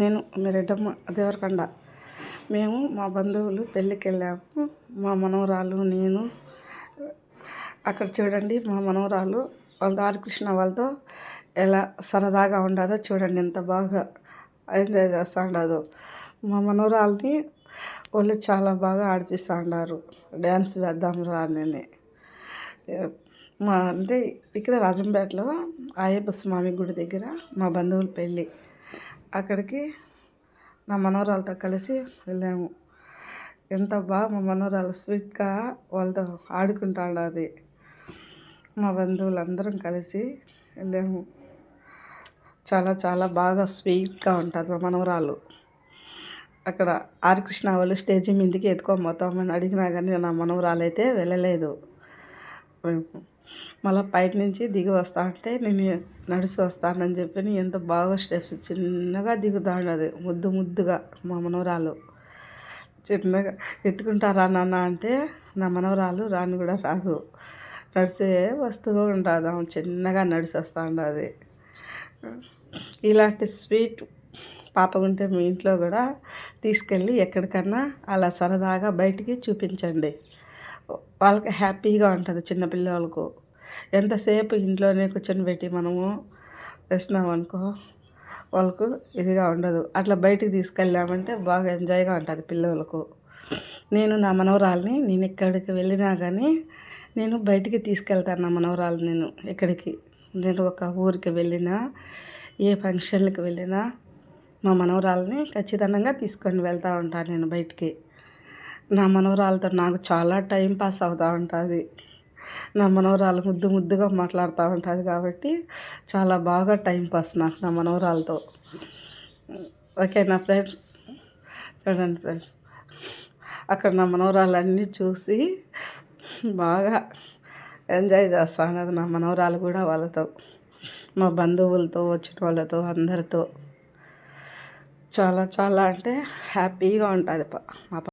నేను మీరెడ్డమ్మ దేవరకొండ. మేము మా బంధువులు పెళ్ళికి వెళ్ళాము. మా మనవరాలు నేను. అక్కడ చూడండి మా మనవరాలు వాళ్ళ దారికృష్ణ వాళ్ళతో ఎలా సరదాగా ఉండదో చూడండి, ఎంత బాగా ఎంజాయ్ చేస్తూ ఉండదో. మా మనవరాలని వాళ్ళు చాలా బాగా ఆడిపిస్తూ ఉన్నారు. డ్యాన్స్ వేద్దాం రానని. అంటే ఇక్కడ రాజంపేటలో అయ్యప్ప స్వామి గుడి దగ్గర మా బంధువుల పెళ్ళి. అక్కడికి నా మనవరాలతో కలిసి వెళ్ళాము. ఎంత బాగా మా మనవరాలు స్వీట్గా వాళ్ళతో ఆడుకుంటా ఉన్నది. మా బంధువులందరం కలిసి వెళ్ళాము. చాలా చాలా బాగా స్వీట్గా ఉంటుంది మా మనవరాలు. అక్కడ ఆర్కృష్ణ వాళ్ళు స్టేజీ మీదకి ఎత్తుకొని పోతామని అడిగినా కానీ నా మనవరాలు అయితే వెళ్ళలేదు. మళ్ళీ పైకి నుంచి దిగి వస్తా అంటే నేను నడిచి వస్తానని చెప్పి ఎంత బాగా స్టెప్స్ చిన్నగా దిగుతా ఉన్నది. ముద్దు ముద్దుగా మా మనవరాలు చిన్నగా ఎత్తుకుంటారా నాన్న అంటే నా మనవరాలు రాని కూడా రాదు, నడిచే వస్తూ ఉంటుంది. ఆమె చిన్నగా నడిచి వస్తూ ఉండదు. ఇలాంటి స్వీట్ పాప ఉంటే మీ ఇంట్లో కూడా తీసుకెళ్ళి ఎక్కడికన్నా అలా సరదాగా బయటికి చూపించండి. వాళ్ళకి హ్యాపీగా ఉంటుంది. చిన్నపిల్లలకు ఎంతసేపు ఇంట్లోనే కూర్చొని పెట్టి మనము వేసినామనుకో వాళ్ళకు ఇదిగా ఉండదు. అట్లా బయటికి తీసుకెళ్ళామంటే బాగా ఎంజాయ్గా ఉంటుంది పిల్లలకు. నేను నా మనవరాలని నేను ఎక్కడికి వెళ్ళినా కానీ నేను బయటికి తీసుకెళ్తాను. నా మనవరాలు నేను ఎక్కడికి నేను ఒక ఊరికి వెళ్ళినా ఏ ఫంక్షన్కి వెళ్ళినా మా మనవరాలని ఖచ్చితంగా తీసుకొని వెళ్తూ ఉంటాను నేను బయటికి. నా మనవరాలతో నాకు చాలా టైం పాస్ అవుతూ ఉంటుంది. నా మనవరాలు ముద్దు ముద్దుగా మాట్లాడుతూ ఉంటుంది కాబట్టి చాలా బాగా టైం పాస్ నాకు నా మనవరాలతో. ఓకేనా ఫ్రెండ్స్? చూడండి ఫ్రెండ్స్, అక్కడ నా మనవరాలన్నీ చూసి బాగా ఎంజాయ్ చేస్తా ఉన్నది నా మనవరాలు కూడా వాళ్ళతో, మా బంధువులతో వచ్చిన వాళ్ళతో అందరితో. చాలా చాలా అంటే హ్యాపీగా ఉంటుంది మా